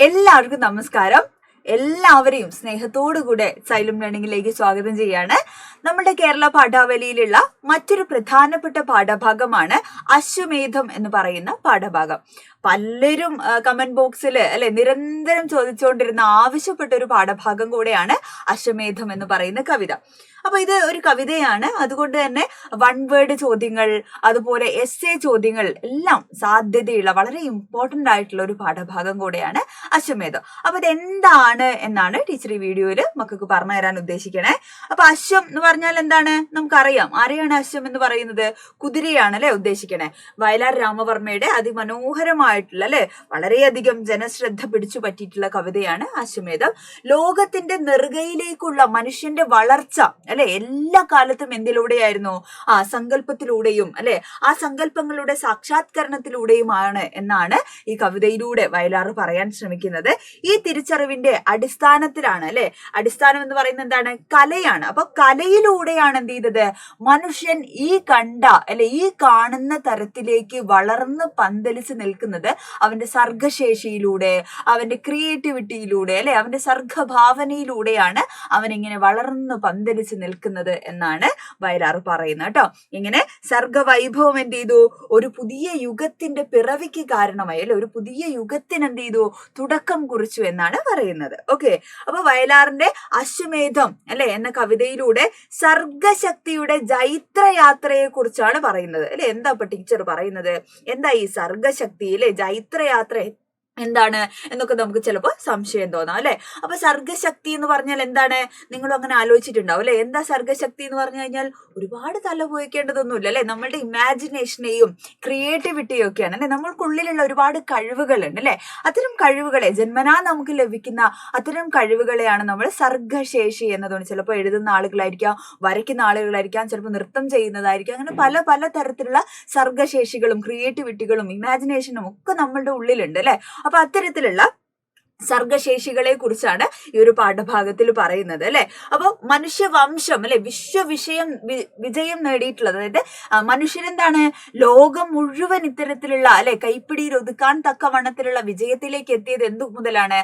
എല്ലാവർക്കും നമസ്കാരം. എല്ലാവരെയും സ്നേഹത്തോടുകൂടെ സൈലം ലേണിംഗിലേക്ക് സ്വാഗതം ചെയ്യാണ്. നമ്മുടെ കേരള പാഠാവലിയിലുള്ള മറ്റൊരു പ്രധാനപ്പെട്ട പാഠഭാഗമാണ് അശ്വമേധം എന്ന് പറയുന്ന പാഠഭാഗം. പലരും കമന്റ് ബോക്സിൽ നിരന്തരം ചോദിച്ചുകൊണ്ടിരുന്ന ആവശ്യപ്പെട്ട ഒരു പാഠഭാഗം കൂടെയാണ് അശ്വമേധം എന്ന് പറയുന്ന കവിത. അപ്പൊ ഇത് ഒരു കവിതയാണ്, അതുകൊണ്ട് തന്നെ വൺ വേർഡ് ചോദ്യങ്ങൾ, അതുപോലെ എസ്സേ ചോദ്യങ്ങൾ എല്ലാം സാധ്യതയുള്ള വളരെ ഇമ്പോർട്ടന്റ് ആയിട്ടുള്ള ഒരു പാഠഭാഗം കൂടെയാണ് അശ്വമേധം. അപ്പൊ ഇതെന്താണ് എന്നാണ് ടീച്ചർ ഈ വീഡിയോയിൽ മക്കൾക്ക് പറഞ്ഞു തരാൻ ഉദ്ദേശിക്കണേ. അപ്പൊ അശ്വം എന്ന് പറഞ്ഞാൽ എന്താണ് നമുക്കറിയാം. ആരെയാണ് അശ്വം എന്ന് പറയുന്നത്? കുതിരയാണ് അല്ലെ ഉദ്ദേശിക്കണേ. വയലാർ രാമവർമ്മയുടെ അതിമനോഹരമായിട്ടുള്ള വളരെയധികം ജനശ്രദ്ധ പിടിച്ചു പറ്റിയിട്ടുള്ള കവിതയാണ് അശ്വമേധം. ലോകത്തിന്റെ നെറുകയിലേക്കുള്ള മനുഷ്യന്റെ വളർച്ച എല്ലാ കാലത്തും എന്തിലൂടെയായിരുന്നു? സങ്കല്പത്തിലൂടെയും ആ സങ്കല്പങ്ങളുടെ സാക്ഷാത്കരണത്തിലൂടെയുമാണ് എന്നാണ് ഈ കവിതയിലൂടെ വയലാർ പറയാൻ ശ്രമിക്കുന്നത്. ഈ തിരിച്ചറിവിന്റെ അടിസ്ഥാനത്തിലാണ് അടിസ്ഥാനം എന്ന് പറയുന്നത് എന്താണ്? കലയാണ്. അപ്പൊ കലയിലൂടെയാണ് എന്ത് ചെയ്തത്? മനുഷ്യൻ ഈ കാണുന്ന തരത്തിലേക്ക് വളർന്ന് പന്തലിച്ച് നിൽക്കുന്നത് അവന്റെ സർഗശേഷിയിലൂടെ, അവന്റെ ക്രിയേറ്റിവിറ്റിയിലൂടെ അവന്റെ സർഗഭാവനയിലൂടെയാണ് അവനിങ്ങനെ വളർന്ന് പന്തലിച്ച് നിൽക്കുന്നത് എന്നാണ് വയലാർ പറയുന്നത് കേട്ടോ. ഇങ്ങനെ സർഗവൈഭവം എന്ത് ചെയ്തു? ഒരു പുതിയ യുഗത്തിന്റെ പിറവിക്ക് കാരണമായി ഒരു പുതിയ യുഗത്തിന് എന്ത് ചെയ്തു? തുടക്കം കുറിച്ചു എന്നാണ് പറയുന്നത്. ഓക്കെ, അപ്പൊ വയലാറിന്റെ അശ്വമേധം എന്ന കവിതയിലൂടെ സർഗശക്തിയുടെ ജൈത്രയാത്രയെ കുറിച്ചാണ് പറയുന്നത്. എന്താ ഇപ്പൊ ടീച്ചർ പറയുന്നത്? എന്താ ഈ സർഗശക്തി ജൈത്രയാത്ര എന്താണ് എന്നൊക്കെ നമുക്ക് ചിലപ്പോൾ സംശയം തോന്നാം അപ്പൊ സർഗശക്തി എന്ന് പറഞ്ഞാൽ എന്താണ്? നിങ്ങളും അങ്ങനെ ആലോചിച്ചിട്ടുണ്ടാവും എന്താ സർഗശക്തി എന്ന് പറഞ്ഞു കഴിഞ്ഞാൽ ഒരുപാട് തല പോയിക്കേണ്ടതൊന്നുമില്ല നമ്മളുടെ ഇമാജിനേഷനെയും ക്രിയേറ്റിവിറ്റിയും ഒക്കെയാണ് നമ്മൾക്കുള്ളിലുള്ള ഒരുപാട് കഴിവുകളുണ്ട് അത്തരം കഴിവുകളെ ജന്മനാ നമുക്ക് ലഭിക്കുന്ന അത്തരം കഴിവുകളെയാണ് നമ്മൾ സർഗശേഷി എന്നതുകൊണ്ട്. ചിലപ്പോൾ എഴുതുന്ന ആളുകളായിരിക്കാം, വരയ്ക്കുന്ന ആളുകളായിരിക്കാം, ചിലപ്പോൾ നൃത്തം ചെയ്യുന്നതായിരിക്കാം. അങ്ങനെ പല പല തരത്തിലുള്ള സർഗശേഷികളും ക്രിയേറ്റിവിറ്റികളും ഇമാജിനേഷനും ഒക്കെ നമ്മളുടെ ഉള്ളിലുണ്ട് അപ്പൊ അത്തരത്തിലുള്ള സർഗശേഷികളെ കുറിച്ചാണ് ഈ ഒരു പാഠഭാഗത്തിൽ പറയുന്നത് അപ്പൊ മനുഷ്യവംശം വിജയം നേടിയിട്ടുള്ളത്. അതായത് മനുഷ്യരെന്താണ് ലോകം മുഴുവൻ ഇത്തരത്തിലുള്ള കൈപ്പിടിയിൽ ഒതുക്കാൻ തക്കവണ്ണത്തിലുള്ള വിജയത്തിലേക്ക് എത്തിയത് എന്തു മുതലാണ്?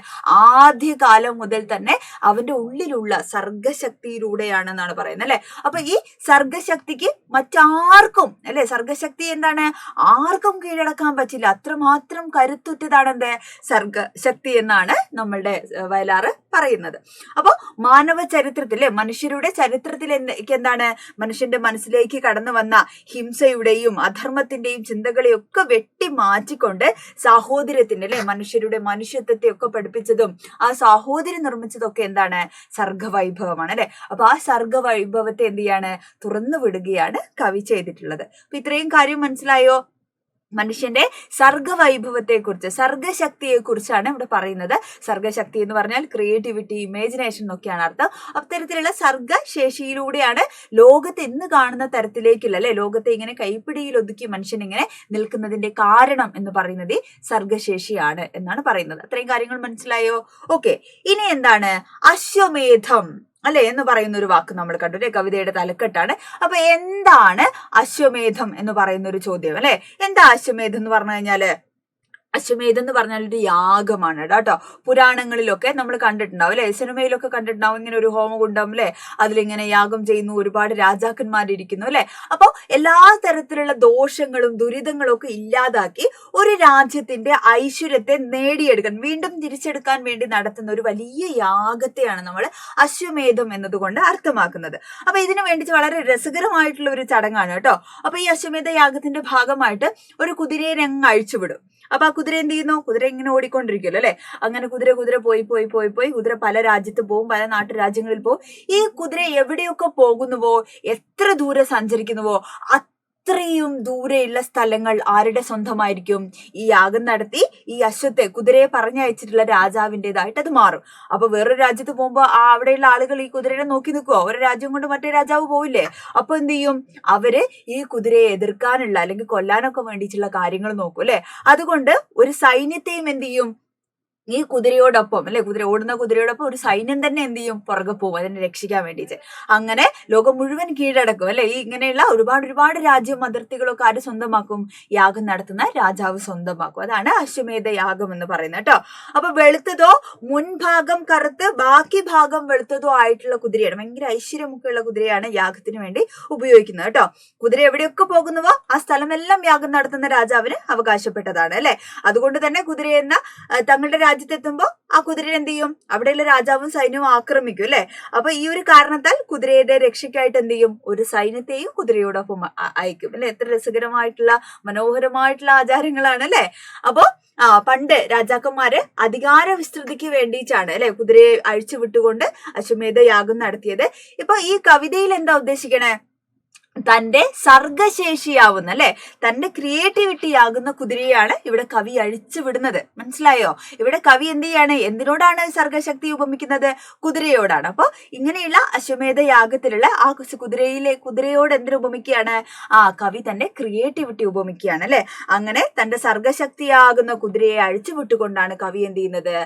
ആദ്യകാലം മുതൽ തന്നെ അവന്റെ ഉള്ളിലുള്ള സർഗശക്തിയിലൂടെയാണെന്നാണ് പറയുന്നത് അപ്പൊ ഈ സർഗശക്തിക്ക് മറ്റാർക്കും സർഗശക്തി എന്താണ്? ആർക്കും കീഴടക്കാൻ പറ്റില്ല. അത്രമാത്രം കരുത്തുറ്റതാണ് എന്ത് സർഗശക്തി എന്നാണ് നമ്മളുടെ വയലാറ് പറയുന്നത്. അപ്പൊ മാനവ ചരിത്രത്തില് മനുഷ്യരുടെ ചരിത്രത്തിൽ എന്താണ്? മനുഷ്യന്റെ മനസ്സിലേക്ക് കടന്നു വന്ന ഹിംസയുടെയും അധർമ്മത്തിന്റെയും ചിന്തകളെയും ഒക്കെ വെട്ടി മാറ്റിക്കൊണ്ട് സാഹോദര്യത്തിന്റെ മനുഷ്യരുടെ മനുഷ്യത്വത്തെ ഒക്കെ പഠിപ്പിച്ചതും ആ സാഹോദര്യം നിർമ്മിച്ചതൊക്കെ എന്താണ്? സർഗവൈഭവമാണ് അപ്പൊ ആ സർഗവൈഭവത്തെ എന്ത് ചെയ്യാണ്? തുറന്നു വിടുകയാണ് കവി ചെയ്തിട്ടുള്ളത്. അപ്പൊ ഇത്രയും കാര്യം മനസ്സിലായോ? മനുഷ്യന്റെ സർഗവൈഭവത്തെ കുറിച്ച്, സർഗശക്തിയെ കുറിച്ചാണ് ഇവിടെ പറയുന്നത്. സർഗശക്തി എന്ന് പറഞ്ഞാൽ ക്രിയേറ്റിവിറ്റി, ഇമാജിനേഷൻ എന്നൊക്കെയാണ് അർത്ഥം. അത്തരത്തിലുള്ള സർഗശേഷിയിലൂടെയാണ് ലോകത്തെ ഇന്ന് കാണുന്ന തരത്തിലേക്കുള്ള ലോകത്തെ ഇങ്ങനെ കൈപ്പിടിയിൽ ഒതുക്കി മനുഷ്യൻ ഇങ്ങനെ നിൽക്കുന്നതിന്റെ കാരണം എന്ന് പറയുന്നത് സർഗശേഷിയാണ് എന്നാണ് പറയുന്നത്. അത്രയും കാര്യങ്ങൾ മനസ്സിലായോ? ഓക്കെ, ഇനി എന്താണ് അശ്വമേധം എന്ന് പറയുന്ന ഒരു വാക്ക് നമ്മൾ കണ്ടു കവിതയുടെ തലക്കെട്ടാണ്. അപ്പൊ എന്താണ് അശ്വമേധം എന്ന് പറയുന്ന ഒരു ചോദ്യം എന്താ അശ്വമേധം എന്ന് പറഞ്ഞു കഴിഞ്ഞാല്? അശ്വമേധം എന്ന് പറഞ്ഞാൽ ഒരു യാഗമാണ് കേട്ടോ. പുരാണങ്ങളിലൊക്കെ നമ്മൾ കണ്ടിട്ടുണ്ടാവും സിനിമയിലൊക്കെ കണ്ടിട്ടുണ്ടാവും. ഇങ്ങനെ ഒരു ഹോമകുണ്ഡം അതിലിങ്ങനെ യാഗം ചെയ്യുന്നു, ഒരുപാട് രാജാക്കന്മാരിയ്ക്കുന്നു അപ്പൊ എല്ലാ തരത്തിലുള്ള ദോഷങ്ങളും ദുരിതങ്ങളും ഒക്കെ ഇല്ലാതാക്കി ഒരു രാജ്യത്തിന്റെ ഐശ്വര്യത്തെ നേടിയെടുക്കാൻ, വീണ്ടും തിരിച്ചെടുക്കാൻ വേണ്ടി നടത്തുന്ന ഒരു വലിയ യാഗത്തെയാണ് നമ്മൾ അശ്വമേധം എന്നതുകൊണ്ട് അർത്ഥമാക്കുന്നത്. അപ്പൊ ഇതിനു വേണ്ടി വളരെ രസകരമായിട്ടുള്ള ഒരു ചടങ്ങാണ് കേട്ടോ. അപ്പൊ ഈ അശ്വമേധ യാഗത്തിന്റെ ഭാഗമായിട്ട് ഒരു കുതിരയെ അങ്ങ് അഴിച്ചുവിടും. അപ്പൊ ആ കുതിര എന്ത് ചെയ്യുന്നു? കുതിര ഇങ്ങനെ ഓടിക്കൊണ്ടിരിക്കുമല്ലോ അങ്ങനെ കുതിര പോയി കുതിര പല രാജ്യത്ത് പോകും, പല നാട്ടുരാജ്യങ്ങളിൽ പോകും. ഈ കുതിര എവിടെയൊക്കെ പോകുന്നുവോ, എത്ര ദൂരെ സഞ്ചരിക്കുന്നുവോ അത്രയും ദൂരെയുള്ള സ്ഥലങ്ങൾ ആരുടെ സ്വന്തമായിരിക്കും? ഈ യാഗം നടത്തി ഈ അശ്വത്തെ, കുതിരയെ പറഞ്ഞയച്ചിട്ടുള്ള രാജാവിൻ്റെതായിട്ട് അത് മാറും. അപ്പൊ വേറൊരു രാജ്യത്ത് പോകുമ്പോ അവിടെയുള്ള ആളുകൾ ഈ കുതിരയെ നോക്കി നിൽക്കുവോ? ഒരു രാജ്യം കൊണ്ട് മറ്റേ രാജാവ് പോവില്ലേ? അപ്പൊ എന്ത് ചെയ്യും? അവര് ഈ കുതിരയെ എതിർക്കാനുള്ള അല്ലെങ്കിൽ കൊല്ലാനൊക്കെ വേണ്ടിയിട്ടുള്ള കാര്യങ്ങൾ നോക്കും അതുകൊണ്ട് ഒരു സൈന്യത്തെയും എന്ത് ചെയ്യും? ഈ കുതിരയോടൊപ്പം അല്ലെ, ഓടുന്ന കുതിരയോടൊപ്പം ഒരു സൈന്യം തന്നെ എന്ത് ചെയ്യും, പുറകെ പോകും അതിനെ രക്ഷിക്കാൻ വേണ്ടിയിട്ട്. അങ്ങനെ ലോകം മുഴുവൻ കീഴടക്കും അല്ലെ. ഈ ഇങ്ങനെയുള്ള ഒരുപാട് രാജ്യം അതിർത്തികളൊക്കെ ആര് സ്വന്തമാക്കും, യാഗം നടത്തുന്ന രാജാവ് സ്വന്തമാക്കും. അതാണ് അശ്വമേധ യാഗം എന്ന് പറയുന്നത് കേട്ടോ. അപ്പൊ വെളുത്തതോ മുൻഭാഗം കറുത്ത് ബാക്കി ഭാഗം വെളുത്തതോ ആയിട്ടുള്ള കുതിരയാണ്, ഭയങ്കര ഐശ്വര്യമൊക്കെയുള്ള കുതിരയാണ് യാഗത്തിന് വേണ്ടി ഉപയോഗിക്കുന്നത് കേട്ടോ. കുതിര എവിടെയൊക്കെ പോകുന്നുവോ ആ സ്ഥലമെല്ലാം യാഗം നടത്തുന്ന രാജാവിന് അവകാശപ്പെട്ടതാണ് അല്ലെ. അതുകൊണ്ട് തന്നെ കുതിരയെന്ന തങ്ങളുടെ രാജ്യത്തെത്തുമ്പോ ആ കുതിരയെ എന്ത് ചെയ്യും, അവിടെയുള്ള രാജാവും സൈന്യവും ആക്രമിക്കും അല്ലെ. അപ്പൊ ഈ ഒരു കാരണത്താൽ കുതിരയുടെ രക്ഷയ്ക്കായിട്ട് എന്ത് ചെയ്യും, ഒരു സൈന്യത്തെയും കുതിരയോടൊപ്പം അയക്കും അല്ലെ. എത്ര രസകരമായിട്ടുള്ള മനോഹരമായിട്ടുള്ള ആചാരങ്ങളാണ് അല്ലെ. അപ്പൊ പണ്ട് രാജാക്കന്മാര് അധികാര വിസ്തൃതിക്ക് വേണ്ടിയിട്ടാണ് അല്ലെ കുതിരയെ അഴിച്ചു വിട്ടുകൊണ്ട് അശ്വമേധ യാഗം നടത്തിയത്. ഇപ്പൊ ഈ കവിതയിൽ എന്താ ഉദ്ദേശിക്കണേ, തന്റെ സർഗശേഷിയാവുന്ന അല്ലെ, തന്റെ ക്രിയേറ്റിവിറ്റി ആകുന്ന കുതിരയാണ് ഇവിടെ കവി അഴിച്ചു വിടുന്നത്. മനസ്സിലായോ? ഇവിടെ കവി എന്ത് ചെയ്യാണ്, എന്തിനോടാണ് സർഗശക്തി ഉപമിക്കുന്നത്, കുതിരയോടാണ്. അപ്പൊ ഇങ്ങനെയുള്ള അശ്വമേധ യാഗത്തിലുള്ള ആ കുതിരയോട് എന്തിനു ഉപമിക്കുകയാണ്, കവി തന്റെ ക്രിയേറ്റിവിറ്റി ഉപമിക്കുകയാണ് അല്ലെ. അങ്ങനെ തന്റെ സർഗശക്തിയാകുന്ന കുതിരയെ അഴിച്ചു വിട്ടുകൊണ്ടാണ് കവി എന്ത് ചെയ്യുന്നത്,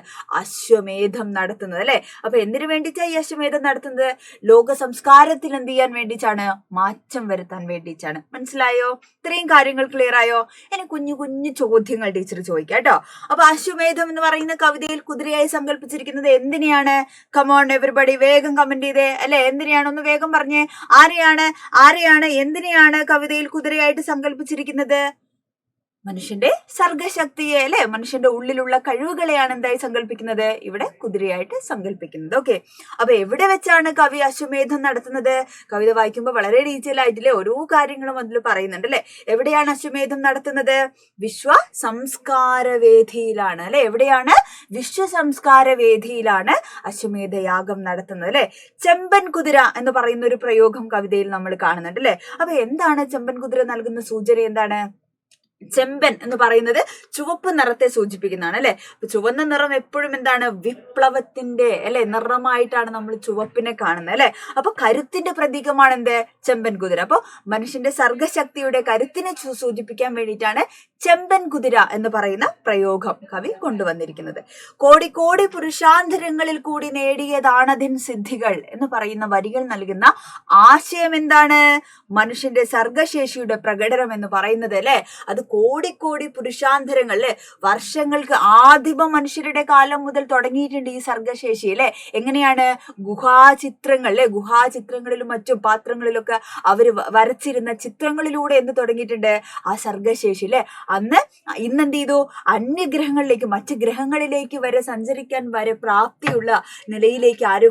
അശ്വമേധം നടത്തുന്നത് അല്ലെ. അപ്പൊ എന്തിനു വേണ്ടിയിട്ടാണ് ഈ അശ്വമേധം നടത്തുന്നത്, ലോക സംസ്കാരത്തിൽ എന്ത് ചെയ്യാൻ വേണ്ടിയിട്ടാണ്, മാറ്റം വരുത്താൻ വേണ്ടിയിട്ടാണ്. മനസ്സിലായോ? ഇത്രയും കാര്യങ്ങൾ ക്ലിയർ ആയോ? ഇനി കുഞ്ഞു ചോദ്യങ്ങൾ ടീച്ചർ ചോദിക്കാം കേട്ടോ. അപ്പൊ അശ്വമേധം എന്ന് പറയുന്ന കവിതയിൽ കുതിരയായി സങ്കല്പിച്ചിരിക്കുന്നത് എന്തിനെയാണ്? കമോൺ എവരിബഡി, വേഗം കമന്റ് ചെയ്തേ അല്ലെ. എന്തിനെയാണ്, ഒന്ന് വേഗം പറഞ്ഞേ. ആരെയാണ് എന്തിനെയാണ് കവിതയിൽ കുതിരയായിട്ട് സങ്കല്പിച്ചിരിക്കുന്നത്? മനുഷ്യന്റെ സർഗശക്തിയെ അല്ലെ, മനുഷ്യന്റെ ഉള്ളിലുള്ള കഴിവുകളെയാണ് എന്തായി സങ്കല്പിക്കുന്നത്, ഇവിടെ കുതിരയായിട്ട് സങ്കല്പിക്കുന്നത്. ഓക്കെ, അപ്പൊ എവിടെ വെച്ചാണ് കവി അശ്വമേധം നടത്തുന്നത്? കവിത വായിക്കുമ്പോൾ വളരെ ഡീറ്റെയിൽ ആയിട്ടില്ലേ ഓരോ കാര്യങ്ങളും അതിൽ പറയുന്നുണ്ട് അല്ലെ. എവിടെയാണ് അശ്വമേധം നടത്തുന്നത്? വിശ്വ സംസ്കാര വേദിയിലാണ് അല്ലെ. എവിടെയാണ്? വിശ്വ സംസ്കാര വേദിയിലാണ് അശ്വമേധ യാഗം നടത്തുന്നത് അല്ലെ. ചെമ്പൻ കുതിര എന്ന് പറയുന്ന ഒരു പ്രയോഗം കവിതയിൽ നമ്മൾ കാണുന്നുണ്ട് അല്ലെ. അപ്പൊ എന്താണ് ചെമ്പൻ കുതിര നൽകുന്ന സൂചന? എന്താണ്? ചെമ്പൻ എന്ന് പറയുന്നത് ചുവപ്പ് നിറത്തെ സൂചിപ്പിക്കുന്നതാണ് അല്ലെ. ചുവന്ന നിറം എപ്പോഴും എന്താണ്, വിപ്ലവത്തിന്റെ അല്ലെ നിറമായിട്ടാണ് നമ്മൾ ചുവപ്പിനെ കാണുന്നത് അല്ലെ. അപ്പൊ കരുത്തിന്റെ പ്രതീകമാണ് എന്ത്, ചെമ്പൻ കുതിര. അപ്പൊ മനുഷ്യന്റെ സർഗശക്തിയുടെ കരുത്തിനെ സൂചിപ്പിക്കാൻ വേണ്ടിയിട്ടാണ് ചെമ്പൻ കുതിര എന്ന് പറയുന്ന പ്രയോഗം കവി കൊണ്ടുവന്നിരിക്കുന്നത്. കോടി പുരുഷാന്തരങ്ങളിൽ കൂടി നേടിയതാണതിൻ സിദ്ധികൾ എന്ന് പറയുന്ന വരികൾ നൽകുന്ന ആശയം എന്താണ്? മനുഷ്യന്റെ സർഗശേഷിയുടെ പ്രകടനം എന്ന് പറയുന്നത് അല്ലെ. അത് കോടി പുരുഷാന്തരങ്ങൾ അല്ലെ, വർഷങ്ങൾക്ക് ആദിമ മനുഷ്യരുടെ കാലം മുതൽ തുടങ്ങിയിട്ടുണ്ട് ഈ സർഗശേഷി അല്ലെ. എങ്ങനെയാണ്? ഗുഹാചിത്രങ്ങൾ അല്ലെ, ഗുഹാചിത്രങ്ങളിലും മറ്റും പാത്രങ്ങളിലൊക്കെ അവര് വരച്ചിരുന്ന ചിത്രങ്ങളിലൂടെ എന്ത് തുടങ്ങിയിട്ടുണ്ട്, ആ സർഗശേഷി അല്ലെ. ഇന്നെന്ത് ചെയ്തു, അന്യഗ്രഹങ്ങളിലേക്ക് മറ്റ് ഗ്രഹങ്ങളിലേക്ക് വരെ സഞ്ചരിക്കാൻ വരെ പ്രാപ്തിയുള്ള നിലയിലേക്ക് ആര്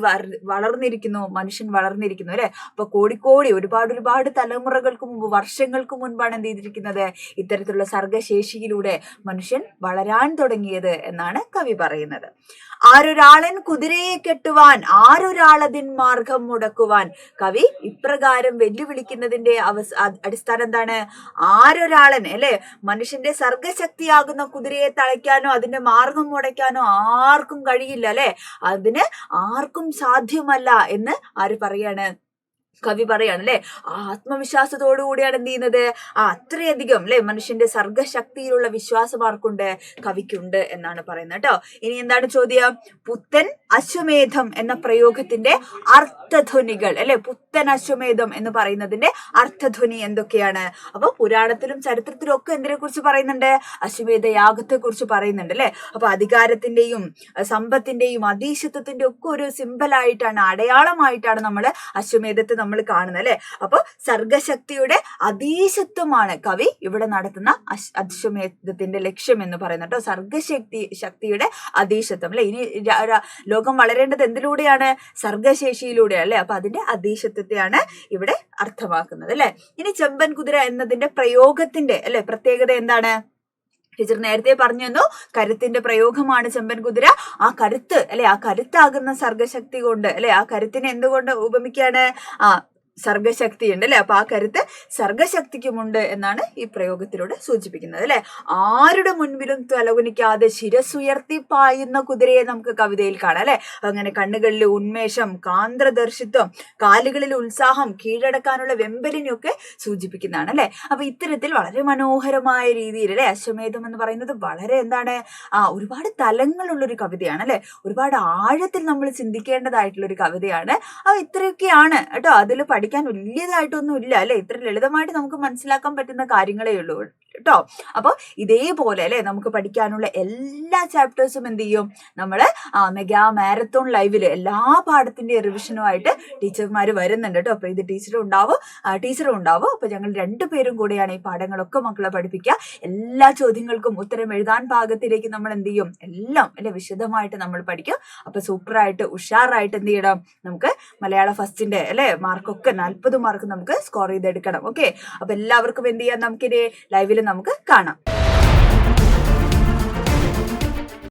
വളർന്നിരിക്കുന്നു, മനുഷ്യൻ വളർന്നിരിക്കുന്നു അല്ലെ. അപ്പൊ കോടി ഒരുപാട് തലമുറകൾക്ക് മുമ്പ്, വർഷങ്ങൾക്ക് മുൻപാണ് എന്ത് ചെയ്തിരിക്കുന്നത്, ഇത്തരത്തിലുള്ള സർഗശേഷിയിലൂടെ മനുഷ്യൻ വളരാൻ തുടങ്ങിയത് എന്നാണ് കവി പറയുന്നത്. ആരൊരാളൻ കുതിരയെ കെട്ടുവാൻ, ആരൊരാളതിൻ മാർഗം മുടക്കുവാൻ. കവി ഇപ്രകാരം വെല്ലുവിളിക്കുന്നതിന്റെ അടിസ്ഥാനം എന്താണ്? ആരൊരാളൻ അല്ലെ, മനുഷ്യന്റെ സർഗശക്തിയാകുന്ന കുതിരയെ തളയ്ക്കാനോ അതിന്റെ മാർഗം മുടക്കാനോ ആർക്കും കഴിയില്ല അല്ലെ. അതിന് ആർക്കും സാധ്യമല്ല എന്ന് ആര് പറയാണ്? കവി പറയാണ് അല്ലെ. ആത്മവിശ്വാസത്തോടു കൂടിയാണ് എന്ത് ചെയ്യുന്നത്, അത്രയധികം അല്ലെ മനുഷ്യന്റെ സർഗശക്തിയിലുള്ള വിശ്വാസം ആർക്കുണ്ട്, കവിക്കുണ്ട് എന്നാണ് പറയുന്നത് കേട്ടോ. ഇനി എന്താണ് ചോദ്യം? പുത്തൻ അശ്വമേധം എന്ന പ്രയോഗത്തിന്റെ അർത്ഥധ്വനികൾ അല്ലെ, പുത്തൻ അശ്വമേധം എന്ന് പറയുന്നതിന്റെ അർത്ഥധ്വനി എന്തൊക്കെയാണ്? അപ്പൊ പുരാണത്തിലും ചരിത്രത്തിലും ഒക്കെ എന്തിനെ കുറിച്ച് പറയുന്നുണ്ട്? അശ്വമേധ യാഗത്തെ കുറിച്ച് പറയുന്നുണ്ട് അല്ലെ. അപ്പൊ അധികാരത്തിന്റെയും സമ്പത്തിന്റെയും അതീശത്വത്തിന്റെ ഒക്കെ ഒരു സിംബലായിട്ടാണ്, അടയാളമായിട്ടാണ് നമ്മൾ അശ്വമേധത്തെ നമ്മൾ കാണുന്നത് അല്ലെ. അപ്പൊ സർഗശക്തിയുടെ അതീശത്വമാണ് കവി ഇവിടെ നടത്തുന്ന അശ്വമേധത്തിന്റെ ലക്ഷ്യം എന്ന് പറയുന്നത് കേട്ടോ. സർഗശക്തിയുടെ അതീശത്വം അല്ലെ. ഇനി ലോകം വളരേണ്ടത് എന്തിലൂടെയാണ്? സർഗശേഷിയിലൂടെ അല്ലെ. അപ്പൊ അതിന്റെ അതീശത്വത്തെയാണ് ഇവിടെ അർത്ഥമാക്കുന്നത് അല്ലെ. ഇനി ചെമ്പൻ കുതിര എന്നതിന്റെ പ്രയോഗത്തിന്റെ അല്ലെ പ്രത്യേകത എന്താണ്? ടീച്ചർ നേരത്തെ പറഞ്ഞു തന്നു, കരുത്തിന്റെ പ്രയോഗമാണ് ചെമ്പൻ കുതിര. ആ കരുത്ത് അല്ലെ, ആ കരുത്താകുന്ന സർഗശക്തി കൊണ്ട് അല്ലെ, ആ കരുത്തിനെ എന്തുകൊണ്ട് ഉപമിക്കാണ്? സർഗശക്തി ഉണ്ട് അല്ലെ. അപ്പൊ ആ കരുത്ത് സർഗശക്തിക്കുമുണ്ട് എന്നാണ് ഈ പ്രയോഗത്തിലൂടെ സൂചിപ്പിക്കുന്നത് അല്ലെ. ആരുടെ മുൻപിലും തലകുനിക്കാതെ ശിരസുയർത്തി പായുന്ന കുതിരയെ നമുക്ക് കവിതയിൽ കാണാം അല്ലെ. അങ്ങനെ കണ്ണുകളിൽ ഉന്മേഷം, കാന്ത്രദർശിത്വം, കാലുകളിൽ ഉത്സാഹം, കീഴടക്കാനുള്ള വെമ്പലിനെയൊക്കെ സൂചിപ്പിക്കുന്നതാണ് അല്ലെ. അപ്പൊ ഇത്തരത്തിൽ വളരെ മനോഹരമായ രീതിയിൽ അല്ലെ അശ്വമേധം എന്ന് പറയുന്നത് വളരെ എന്താണ് ഒരുപാട് തലങ്ങളുള്ളൊരു കവിതയാണ് അല്ലെ. ഒരുപാട് ആഴത്തിൽ നമ്മൾ ചിന്തിക്കേണ്ടതായിട്ടുള്ള ഒരു കവിതയാണ്. അപ്പൊ ഇത്രയൊക്കെയാണ് കേട്ടോ. അതിൽ പഠിക്കാൻ വലിയതായിട്ടൊന്നും ഇല്ല അല്ലെ. ഇത്ര ലളിതമായിട്ട് നമുക്ക് മനസ്സിലാക്കാൻ പറ്റുന്ന കാര്യങ്ങളേ ഉള്ളൂ കേട്ടോ. അപ്പൊ ഇതേപോലെ അല്ലെ നമുക്ക് പഠിക്കാനുള്ള എല്ലാ ചാപ്റ്റേഴ്സും എന്ത് ചെയ്യും നമ്മള് മെഗാ മാരത്തോൺ ലൈവില് എല്ലാ പാഠത്തിന്റെ റിവിഷനുമായിട്ട് ടീച്ചർമാര് വരുന്നുണ്ട് കേട്ടോ. അപ്പൊ ഇത് ടീച്ചറും ഉണ്ടാവും. അപ്പൊ ഞങ്ങൾ രണ്ടുപേരും കൂടെയാണ് ഈ പാഠങ്ങളൊക്കെ മക്കളെ പഠിപ്പിക്കുക. എല്ലാ ചോദ്യങ്ങൾക്കും ഉത്തരം എഴുതാൻ പാകത്തിലേക്ക് നമ്മൾ എന്ത് ചെയ്യും എല്ലാം അല്ലെ വിശദമായിട്ട് നമ്മൾ പഠിക്കും. അപ്പൊ സൂപ്പറായിട്ട് ഉഷാറായിട്ട് എന്ത് ചെയ്യണം നമുക്ക് മലയാള ഫസ്റ്റിന്റെ അല്ലെ മാർക്കൊക്കെ 40 മാർക്ക് നമുക്ക് സ്കോർ ചെയ്തെടുക്കണം. ഓക്കെ. അപ്പൊ എല്ലാവർക്കും എന്ത് ചെയ്യാം നമുക്കിനി ലൈവിൽ നമുക്ക് കാണാം.